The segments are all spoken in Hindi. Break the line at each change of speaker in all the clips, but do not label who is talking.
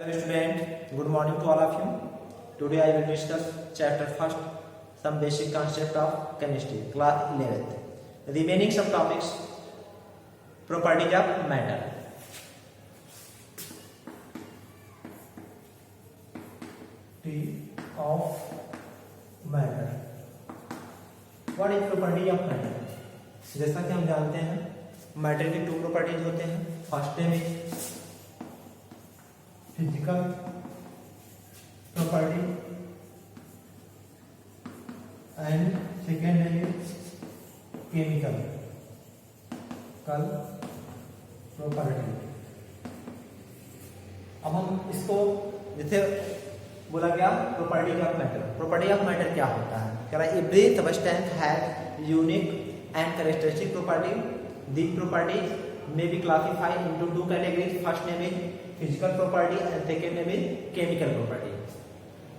Hello student, good morning to all of you. Today I will discuss chapter first, some basic concept of chemistry, class 11th. Remaining some topics, properties of matter. Of matter. What is property of matter? जैसा कि हम जानते हैं मैटर की टू प्रॉपर्टीज होते हैं. First name is physical property and second name is chemical property. अब हम इसको जैसे बोला गया property of matter. Property of matter क्या होता है? कह रहा है every substance has unique and characteristic property. These properties may be classified into two categories. First name is physical property and second name is chemical property.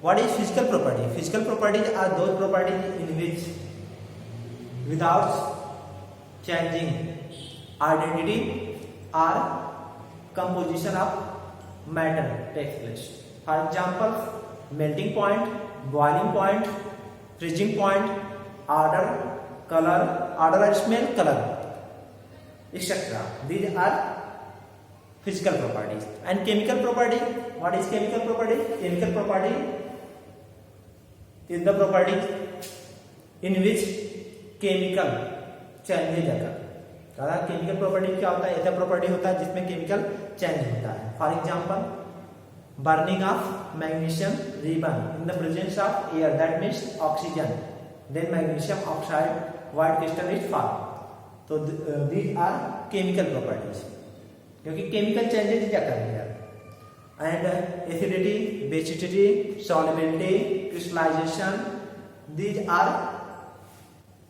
What is physical property? Physical properties are those properties in which without changing identity or composition of matter takes place. For example, melting point, boiling point, freezing point, odor, color, odor and smell, color, etc. These are physical properties. And chemical property, what is chemical property? Chemical property is the property in which chemical changes occur. Chemical property क्या होता है? ऐसा प्रॉपर्टी होता है जिसमें केमिकल चेंज होता है. For example, burning of magnesium ribbon in the presence of air, that means oxygen, then magnesium oxide white crystal is formed. तो these are chemical properties क्योंकि केमिकल चेंजेस क्या कर रहे हैं. And acidity, basicity, solubility, crystallization, these are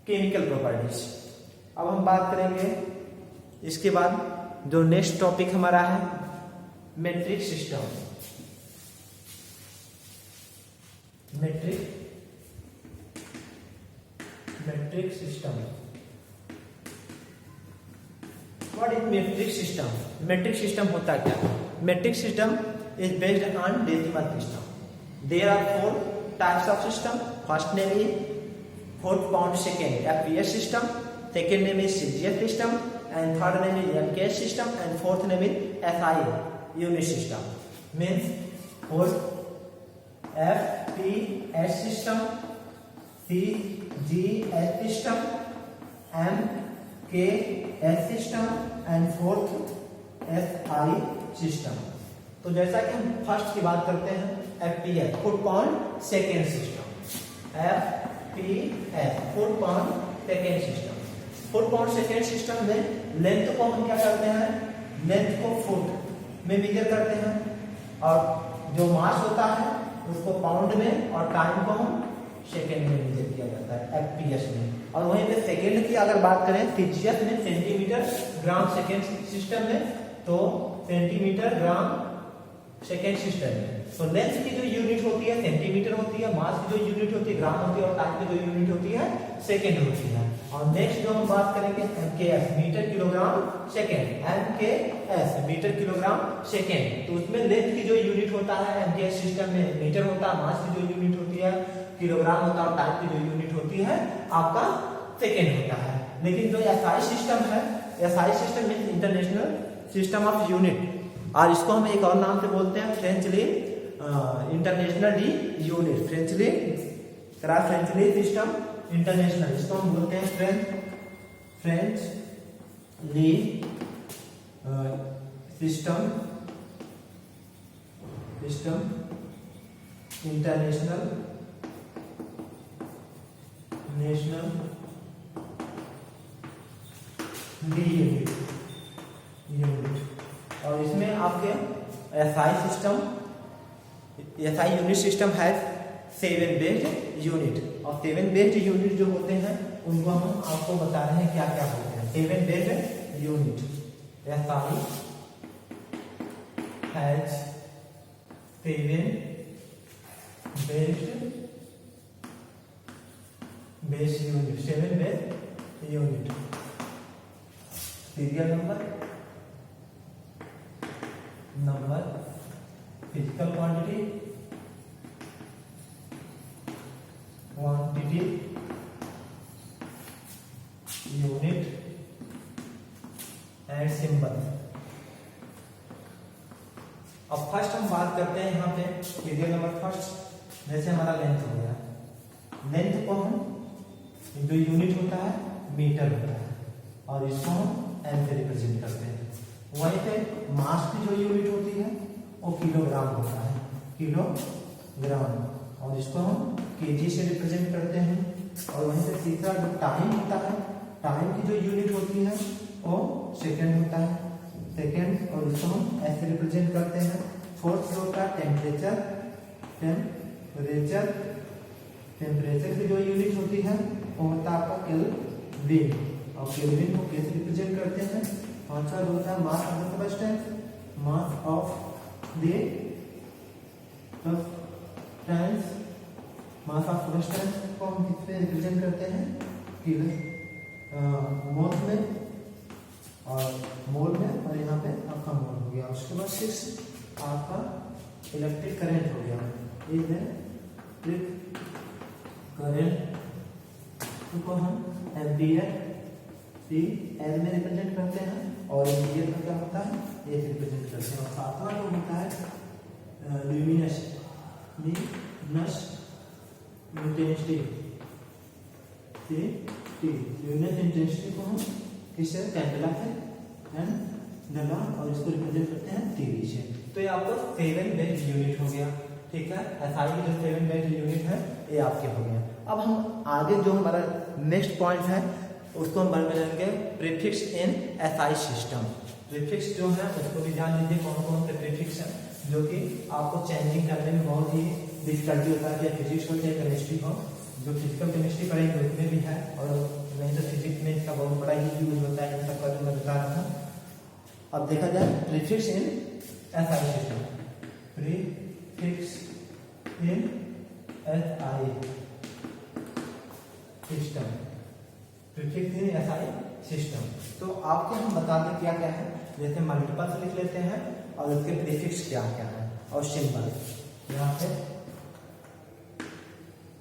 chemical properties. अब हम बात करेंगे इसके बाद जो नेक्स्ट टॉपिक हमारा है metric system. Metric system. What is metric system? Metric system होता क्या है? Metric system is based on decimal system. There are four types of system. First name is foot pound second FPS system. Second name is CGS system, and third name is MKS system, and fourth name is SI unit system. Means foot FPS system, CGS system, MKS system and fourth SI system. तो जैसा कि हम फर्स्ट की बात करते हैं FPS foot pound second system. FPS foot pound second system. Foot pound second system में लेंथ को हम क्या करते हैं? लेंथ को फुट में मेजर करते हैं और जो मास होता है उसको पाउंड में और टाइम को हम सेकेंड में मेजर किया जाता है FPS में. और वहीं पे सेकेंड की अगर बात करें सीजीएस में सेंटीमीटर ग्राम सेकेंड सिस्टम में, तो सेंटीमीटर ग्राम सेकेंड सिस्टम में. तो लेंथ की जो यूनिट होती है सेंटीमीटर होती है, मास की जो यूनिट होती है ग्राम होती है, और टाइम की जो यूनिट होती है सेकेंड होती है. और नेक्स्ट जो हम बात करेंगे MKS metre kilogram second. MKS metre kilogram second. तो उसमें लेंथ की जो यूनिट होता है एमकेएस सिस्टम में मीटर होता है, मास की जो यूनिट होती है किलोग्राम होता है, और टाइम की जो यूनिट होती है आपका सेकेंड होता है. लेकिन जो एसआई सिस्टम है, SI system means international system of unit, और इसको हम एक और नाम से बोलते हैं frenchly international de unit. Frenchly system international, इसको हम बोलते हैं frenchly system international de unit. और इसमें आपके एसआई यूनिट सिस्टम है 7 बेस्ड यूनिट. और 7 बेस्ड यूनिट जो होते हैं उनको हम आपको बता रहे हैं क्या क्या होते हैं. 7 based unit SI has 7 base unit. 7 base unit. Serial number physical quantity unit and symbol. अब फर्स्ट हम बात करते हैं यहाँ पे पीरियड नंबर फर्स्ट। जैसे हमारा लेंथ हो गया, लेंथ को हम जो यूनिट होता है मीटर होता है और इसको हम एम से रिप्रेजेंट करते हैं। वहीं पे मास की जो यूनिट होती है वो किलोग्राम होता है, किलोग्राम, और इसको हम केजी से रिप्रेजेंट करते हैं। और वहीं पे तीसरा जो टाइम होता है, टाइम की जो यूनिट होती है वो सेकेंड होता है, सेकेंड, और इसको हम ऐसे रिप्रेजेंट करते हैं। फोर्थ जो होता है टेम्परेचर, टेम्परेचर की जो यूनिट होती है वो होता है आपका केल्विन, और केल्विन को कैसे रिप्रेजेंट करते हैं। पांचवा जो होता है mass of the substance, mass of the substance, mass of substance को हम किससे रिप्रेजेंट करते हैं, मोल में, और मोल में, और यहाँ पे आपका मोल हो गया। उसके बाद 6 आपका इलेक्ट्रिक करंट हो गया। इलेक्ट्रिक करंट को हम एम्पियर एल में रिप्रेजेंट करते हैं, और एम्पियर का क्या होता है ए से रिप्रेजेंट करते हैं। और सातवां जो होता है ल्यूमिनस इंटेंसिटी को हम किससे, कैंडेला से एंड डेला, और इसको रिप्रेजेंट करते हैं तीरी से। तो ये आपका 7 बेस्ड यूनिट हो गया, ठीक है। एसआई की जो 7 बेस्ड यूनिट है ये आपके हो गया। अब हम आगे जो हमारा नेक्स्ट पॉइंट है उसको हम बनाएंगे prefix in SI system. Prefix जो है उसको भी जान लीजिए कौन कौन से प्रीफिक्स हैं जो कि आपको चेंजिंग करने में बहुत ही डिफिकल्टी होता है, चाहे फिजिक्स हो चाहे केमिस्ट्री हो। जो फिजिकल केमिस्ट्री पढ़ेंगे उसमें भी है, और नहीं तो फिजिक्स में इसका बहुत बड़ा ही यूज होता है, इन सब का जो मैं बता रहा था। अब देखा जाए prefix in SI system, prefix in SI system, prefix in SI system. तो आपके हम बता दें क्या क्या है, जैसे मल्टीपल्स लिख लेते हैं और उसके प्रीफिक्स क्या क्या है, और सिंबल यहाँ पे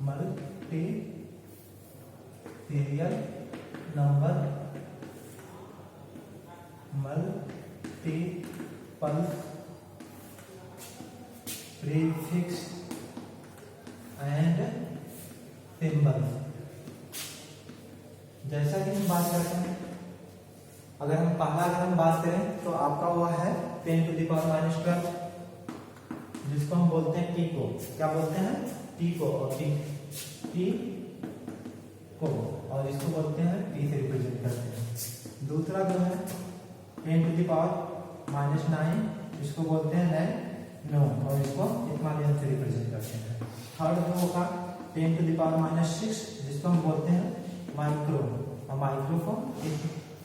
multi serial number, multiple prefix and symbol. जैसा कि हम बात करते हैं, अगर हम बात करें तो आपका हुआ है 10⁻⁻12, जिसको हम बोलते हैं पीको। क्या बोलते हैं, पीको, और पी को, और इसको बोलते हैं पी से रिप्रेजेंट करते हैं। दूसरा जो है 10⁻⁻9, इसको बोलते हैं नैनो, और इसको इस्मालियन से रिप्रेजेंट करते हैं। थर्ड जो होगा 10⁻⁻6, जिसको हम बोलते हैं माइक्रो, और माइक्रो को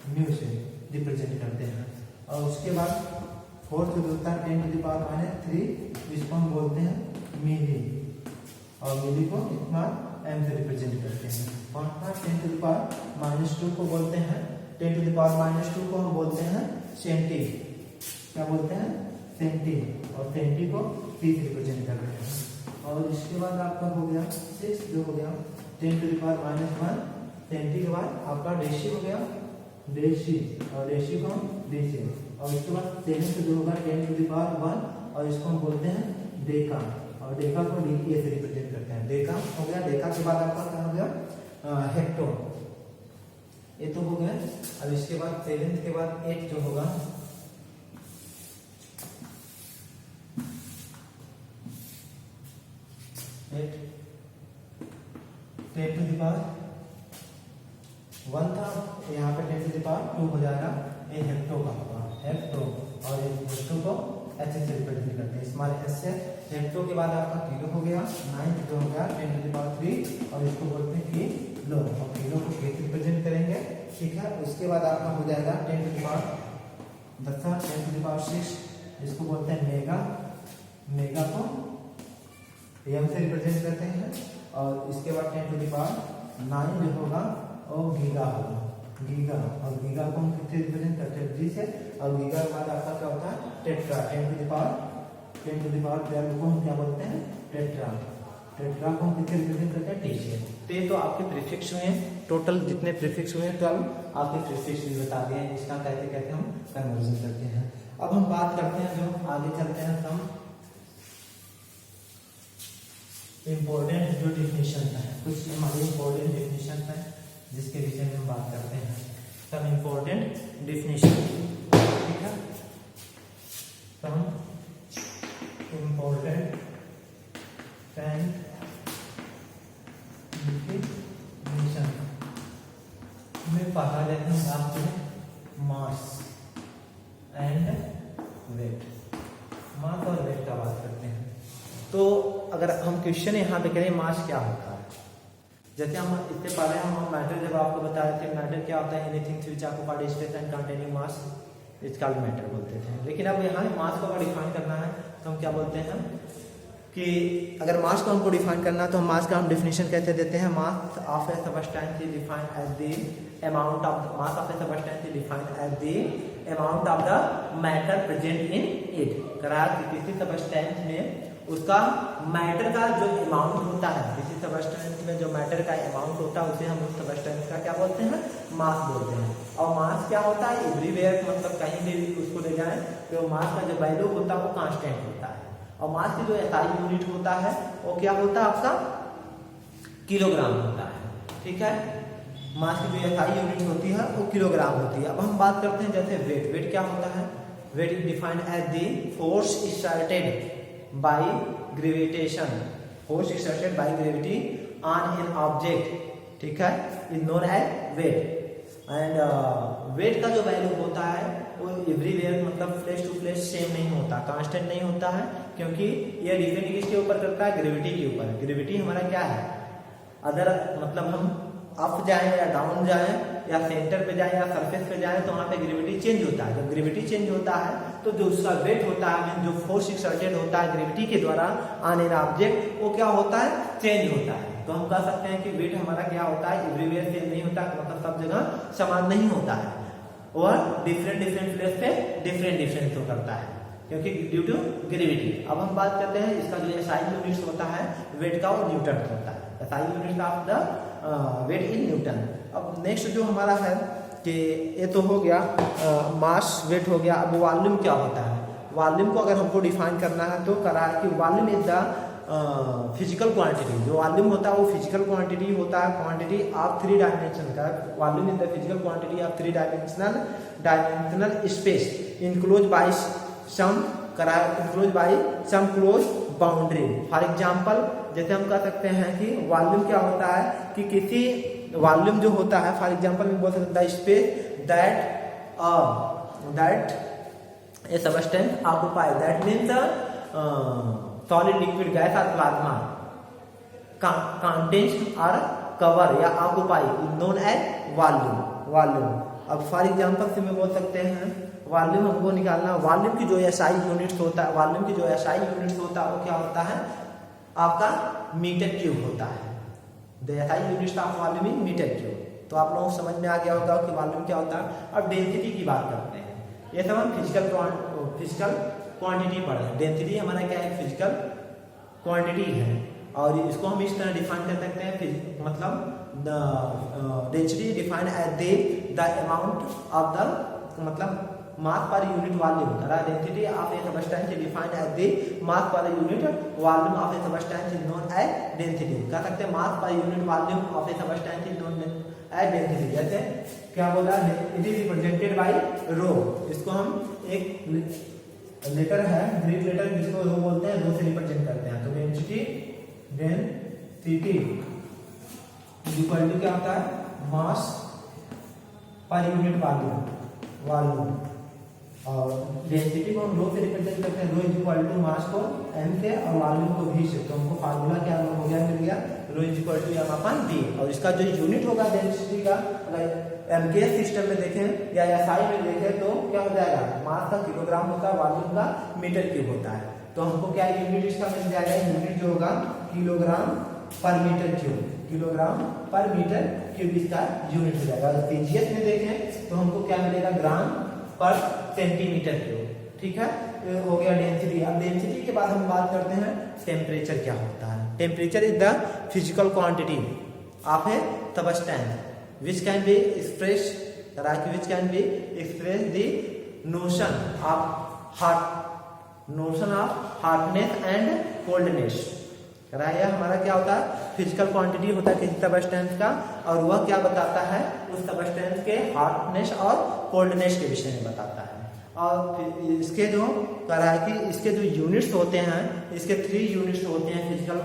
म्यू से रिप्रेजेंट करते हैं। और उसके बाद फोर्थ जो होता है 10⁻3, इसको हम बोलते हैं मिली, और मिली को इस्माल एम से रिप्रेजेंट करते हैं। पांचवा 10⁻2 को बोलते हैं, 10⁻2 को हम बोलते हैं सेंटी। क्या बोलते हैं, सेंटी, और सेंटी को पी से रिप्रेजेंट करते हैं। और इसके बाद आपका हो गया 6 जो हो गया 10⁻1, सेंटी के बाद आपका डेसी हो गया, डेसी, और डेसी को हम डेसी। और इसके बाद 7 जो होगा 10⁻1, और इसको हम बोलते हैं डेका, और डेका को डी से रिप्रेजेंट करते हैं। डेका हो गया, डेका के बाद आपका क्या हो गया, हेक्टो, ये तो हो गया। अब इसके बाद 7 के बाद 8 जो होगा 8, 10⁻1 था, यहाँ पे 10⁻2 हो जाएगा, ये हेक्टो का होगा, हेक्टो, और हेक्टो को एच से रिप्रेजेंट करते हैं, स्मॉल एच से। हेक्टो के बाद आपका किलो हो गया, 9 जो हो गया 10⁻3, और इसको बोलते हैं किलो, और किलो को कैसे रिप्रेजेंट करेंगे, ठीक है। उसके बाद आपका हो जाएगा 10⁻6, इसको बोलते हैं मेगा, मेगा को एम से रिप्रेजेंट करते हैं। और इसके बाद 10⁻9 जो होगा वो गीगा होगा, गीगा, और गीगा को हम किससे रिप्रेजेंट करते हैं, जी से। और गीगा के बाद आपका क्या होता है टेट्रा, 10 टू द पावर 12 को हम क्या बोलते हैं, टेट्रा। टेट्रा को हम कितने रिप्रेजेंट करते हैं, टी से। तो ये तो आपके प्रीफिक्स हुए हैं, टोटल जितने प्रीफिक्स हुए हैं 12 आपके प्रीफिक्स भी बता दिए हैं, इसका कैसे कैसे हम कन्वर्जन करते हैं। अब हम बात करते हैं, जो आगे चलते हैं हम इम्पोर्टेंट जो डिफिनेशन है, कुछ हमारे इम्पोर्टेंट डिफिनेशन है जिसके विषय में हम बात करते हैं। सम इम्पोर्टेंट डिफिनेशन, ठीक है, सम इम्पोर्टेंट डिफिनेशन में पढ़ा लेते हैं आपको मास एंड वेट। मास और वेट का बात करते हैं। तो अगर हम क्वेश्चन यहाँ पे करें मास क्या होता है, जैसे हम इससे पहले हम मैटर जब आपको बता रहे थे, मैटर क्या होता है, anything which occupied space and containing mass is called matter बोलते थे। लेकिन अब यहाँ मास को अगर डिफाइन करना है तो हम क्या बोलते हैं कि अगर मास को हमको डिफाइन करना है तो मास का हम डेफिनेशन कैसे देते हैं, mass of a substance is defined as the amount of mass of a substance is defined as the amount of the matter present in it. करार कि किसी सबस्टेंस में उसका मैटर का जो अमाउंट होता है, किसी सबस्टेंस में जो मैटर का अमाउंट होता है उसे हम उस सबस्टेंस का क्या बोलते हैं, मास बोलते हैं। और मास क्या होता है, एवरीवेयर, मतलब कहीं भी उसको ले जाएं तो मास का जो वैल्यू होता है वो कांस्टेंट होता है। और मास की जो एसआई यूनिट होता है वो क्या होता है, आपका किलोग्राम होता है, ठीक है। मास की जो एसआई यूनिट होती है वो किलोग्राम होती है। अब हम बात करते हैं जैसे वेट। वेट क्या होता है, weight is defined as the force exerted by gravitation, force exerted by gravity on an object, ठीक है, is known as weight। and weight का जो वैल्यू होता है वो एवरीवेयर, मतलब प्लेस टू प्लेस सेम नहीं होता, कांस्टेंट नहीं होता है, क्योंकि ये डिपेंड किसके ऊपर करता है, ग्रेविटी के ऊपर। ग्रेविटी हमारा क्या है, अगर मतलब हम अप जाएं या डाउन जाएं या सेंटर पे जाएं या सरफेस पे जाएं तो वहां पे ग्रेविटी चेंज होता है। जब ग्रेविटी चेंज होता है तो जो उसका वेट होता है, जो फोर्स एक्सर्टेड होता है ग्रेविटी के द्वारा ऑन एन ऑब्जेक्ट, वो क्या होता है, चेंज होता है। तो हम कह सकते हैं कि वेट हमारा क्या होता है, एवरीवेयर सेम नहीं होता, मतलब सब जगह समान नहीं होता है, और डिफरेंट प्लेस पे डिफरेंट शो करता है, क्योंकि ड्यू टू ग्रेविटी। अब हम बात करते हैं इसका जो एसआई यूनिट होता है वेट का, वो न्यूटन होता है। SI unit of the weight in newton. अब नेक्स्ट जो हमारा है कि ये तो हो गया मास, वेट हो गया। अब वॉल्यूम क्या होता है, वॉल्यूम को अगर हमको डिफाइन करना है तो करा है कि volume is the physical quantity. जो वॉल्यूम होता है वो फिजिकल क्वांटिटी होता है, क्वांटिटी ऑफ 3 डायमेंशन का। Volume is the physical quantity of 3 dimensional space enclose by some enclose by some close boundary. For example जैसे हम कह सकते हैं कि वॉल्यूम क्या होता है कि किसी वॉल्यूम जो होता है, फॉर एग्जाम्पल में बोल सकते हैं space that a substance occupy, that means solid, liquid, gas और प्लाज्मा कंटेन्स और कवर या occupy is known as volume. अब फॉर एग्जाम्पल से मैं बोल सकते हैं वॉल्यूम हमको निकालना, वॉल्यूम की जो एसआई यूनिट्स होता है, वॉल्यूम की जो एसआई यूनिट्स होता है वो क्या होता है, आपका मीटर क्यूब होता है। The SI units of volume in metre cube. तो आप लोगों को समझ में आ गया होगा कि वॉल्यूम क्या होता है। अब डेंसिटी की बात करते हैं, ये सब हम फिजिकल क्वांटिटी पढ़े हैं। डेंसिटी हमारा क्या है, फिजिकल क्वांटिटी है, और इसको हम इस तरह डिफाइन कर सकते हैं, मतलब density defined as the amount of the, मतलब mass per unit volume. The density of a substance is defined as the mass per unit volume of a substance is known as density. कह सकते हैं mass per unit volume of a substance is known as density। जैसे क्या बोला, it is represented by rho। इसको हम एक लेटर है, ग्रीक लेटर, जिसको rho बोलते हैं, rho से रिप्रेजेंट करते हैं। तो डेंसिटी इक्वल टू क्या होता है, मास पर यूनिट वॉल्यूम। और डेंसिटी को हम रो से रिप्रेजेंट करते हैं, रो इज इक्वल टू मास को m से और वॉल्यूम को v से। तो हमको फार्मूला क्या हो गया, मिल गया rho is equal to m upon v। और इसका जो यूनिट होगा डेंसिटी का, अगर एमकेएस सिस्टम में देखें या एसआई में देखें तो क्या हो जाएगा, मास का किलोग्राम होता है, वॉल्यूम का मीटर क्यूब होता है। तो हमको क्या यूनिट इसका मिल जाएगा, यूनिट जो होगा किलोग्राम पर मीटर क्यूब, किलोग्राम पर मीटर क्यूब इसका यूनिट हो जाएगा। अगर पीजीएस में देखें तो हमको क्या मिलेगा, ग्राम पर सेंटीमीटर क्यूब, ठीक है। हो गया डेंसिटी। अब डेंसिटी के बाद हम बात करते हैं टेम्परेचर क्या होता है। Temperature is the physical quantity of a substance which can be express which can be express the notion of hardness and coldness। यह हमारा क्या होता है, फिजिकल क्वांटिटी होता है किसी सबस्टेंस का, और वह क्या बताता है, उस सबस्टेंस के हार्डनेस और कोल्डनेस के विषय में बताता है। और इसके जो कह रहा है कि इसके जो यूनिट्स होते हैं, इसके 3 यूनिट्स होते हैं फिजिकल,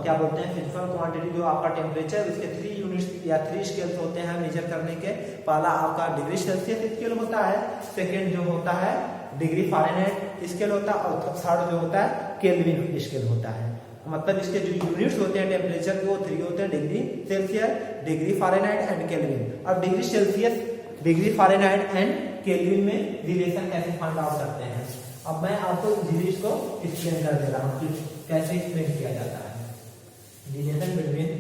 क्या बोलते हैं, फिजिकल क्वांटिटी जो आपका टेम्परेचर, उसके 3 यूनिट्स या 3 स्केल्स होते हैं मेजर करने के। पहला आपका डिग्री सेल्सियस स्केल होता है, सेकेंड जो होता है डिग्री फ़ारेनहाइट स्केल होता है, और थर्ड जो होता है केल्विन स्केल होता है। मतलब इसके जो यूनिट्स होते हैं टेम्परेचर के वो 3 होते हैं, degree Celsius, degree Fahrenheit and Kelvin. अब degree Celsius, degree Fahrenheit and Kelvin में रिलेशन कैसे फाइंड आउट करते हैं। अब मैं आपको इजीली इसको एक्सप्लेन कर दे रहा हूँ कि कैसे एक्सप्लेन किया जाता है। Relation between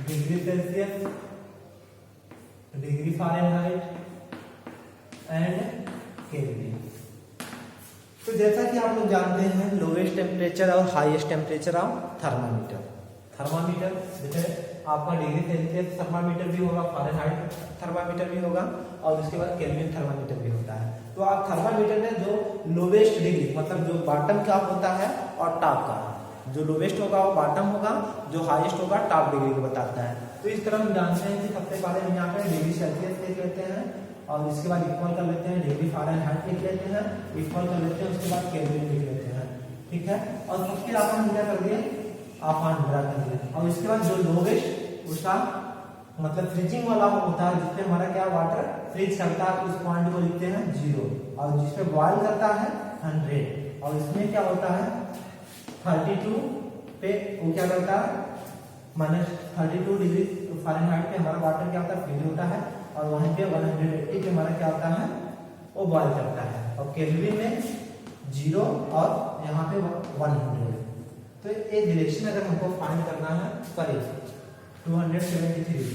degree Celsius, degree Fahrenheit and kelvin. तो जैसा कि आप लोग जानते हैं, लोवेस्ट टेम्परेचर और हाईएस्ट टेम्परेचर ऑफ थर्मामीटर जैसे आपका डिग्री सेल्सियस थर्मामीटर भी होगा, फ़ारेनहाइट थर्मामीटर भी होगा, और उसके बाद केल्विन थर्मामीटर भी होता है। तो आप थर्मामीटर में जो लोवेस्ट डिग्री, मतलब जो बॉटम का होता है और टॉप का, जो लोवेस्ट होगा वो बॉटम होगा, जो हाईएस्ट होगा टॉप डिग्री को बताता है। तो इस तरह हम जानते हैं कि सबसे पहले हम यहाँ पे डिग्री सेल्सियस लिख लेते हैं, और इसके बाद इक्वल कर लेते हैं डिग्री फ़ारेनहाइट लिख लेते हैं, इक्वल कर लेते हैं, उसके बाद केल्विन लिख लेते हैं, ठीक है। और सबके अपन क्या कर दिए, आसान ड्रा कर दिया। और इसके बाद जो लोवेस्ट उसका मतलब फ्रीजिंग वाला होता है, जिसपे हमारा क्या वाटर फ्रीज करता है, उस पॉइंट को लिखते हैं 0, और जिसपे बॉयल करता है 100, और इसमें क्या होता है 32 पे वो क्या करता है -32 डिग्री फ़ारेनहाइट पे हमारा वाटर क्या होता है, फ्रीज होता है, और वहीं पे 180 पे हमारा क्या होता है, वो बॉयल करता है। और केल्विन में 0 और यहाँ पे 100। तो एक रिलेशन अगर हमको फाइंड करना है, करिए 273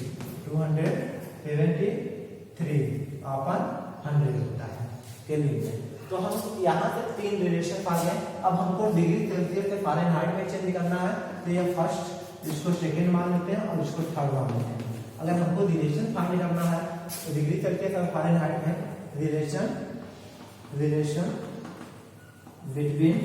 अपन 100 होता है केल्विन में। तो हम यहाँ से 3 रिलेशन पा गए। अब हमको डिग्री सेल्सियस से फ़ारेनहाइट में चेंज करना है, तो ये फर्स्ट, इसको सेकेंड मान लेते हैं, और इसको थर्ड मान लेते हैं। अगर हमको रिलेशन फाइंड करना है तो डिग्री सेल्सियस और फ़ारेनहाइट में relation between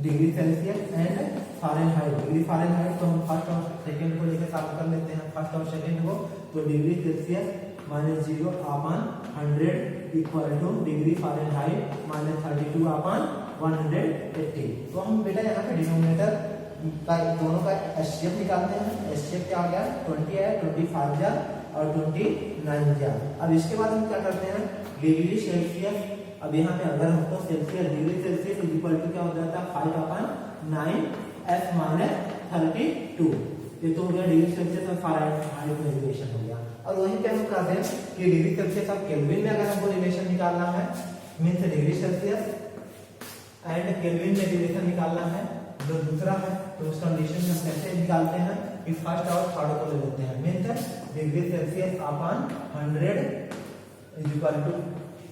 degree Celsius and Fahrenheit. Degree Fahrenheit तो हम फर्स्ट और सेकेंड को लेकर सॉल्व कर लेते हैं, फर्स्ट और सेकेंड को। तो डिग्री सेल्सियस -0 अपन 100 इक्वल टू डिग्री फ़ारेनहाइट -32 अपन 180। तो हम बेटा यहाँ पे डिनोमिनेटर का दोनों का एचसीएफ निकालते हैं। एचसीएफ क्या हो गया, 20 है, 25 जा और 29 जा। अब इसके बाद हम क्या करते हैं, डिग्री सेल्सियस, अब यहाँ पे अगर हमको Celsius, degree Celsius equal to क्या हो जाता है 5/9 F - 32। ये तो हो गया डिग्री सेल्सियस और फ़ारेनहाइट में रिलेशन हो गया। और वहीं पे हम कहते हैं कि डिग्री सेल्सियस और केल्विन में अगर हमको रिलेशन निकालना है, means degree Celsius and Kelvin में रिलेशन निकालना है, जो दूसरा है, तो उस कंडीशन में हम कैसे निकालते हैं कि फर्स्ट और थर्ड को ले लेते हैं। मीन्स डिग्री सेल्सियस अपन 100 इज इक्वल टू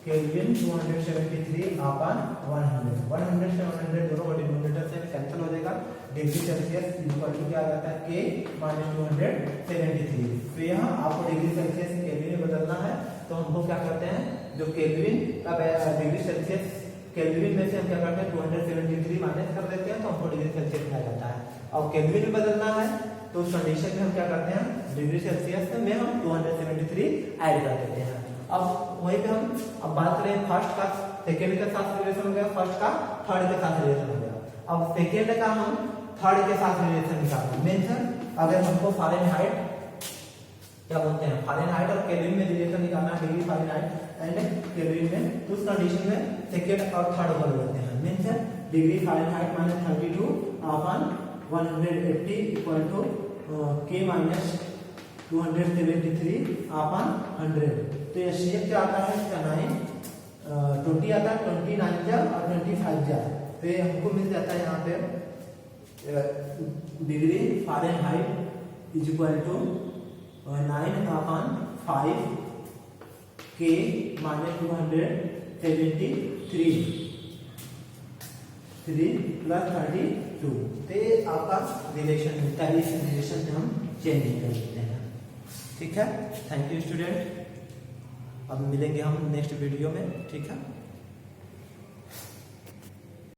केल्विन 273 अपन 100। 100 से 100 दोनों को डिनोमिनेटर से कैंसिल हो जाएगा। डिग्री सेल्सियस इक्वल टू क्या आ जाता है, K - 273। तो यहाँ आपको डिग्री सेल्सियस से केल्विन में बदलना है, तो हमको क्या करते हैं, जो केल्विन का डिग्री सेल्सियस केल्विन में से हम क्या करते हैं 273 माइनस कर देते हैं, तो हमको डिग्री सेल्सियस मिल जाता है। अब केल्विन में बदलना है तो उस कंडीशन में हम क्या करते हैं, डिग्री सेल्सियस में हम 273 ऐड कर देते हैं। अब वहीं पे हम अब बात करें फर्स्ट का सेकेंड के साथ रिलेशन हो गया, फर्स्ट का थर्ड के साथ रिलेशन हो गया। अब सेकेंड का हम थर्ड के साथ रिलेशन निकालना मीन्स अगर हमको फ़ारेनहाइट क्या बोलते हैं, फ़ारेनहाइट और केल्विन में रिलेशन निकालना, डिग्री फ़ारेनहाइट एंड केल्विन में, उस कंडीशन में सेकेंड और थर्ड को लेते हैं। मीन्स डिग्री फ़ारेनहाइट -32 अपन 180 इक्वल टू K - 273 अपन 100। तो ये शेप क्या आता है, इसका 20 आता है, 29 जा और 25 जा। तो ये हमको मिल जाता है यहाँ पे degree Fahrenheit is equal to 9/5 k minus 273 3 plus 32। तो ये आपका रिलेशन मिलता है, इस रिलेशन में हम चेंज कर लेते हैं। ठीक है, थैंक यू स्टूडेंट। अब मिलेंगे हम नेक्स्ट वीडियो में। ठीक है।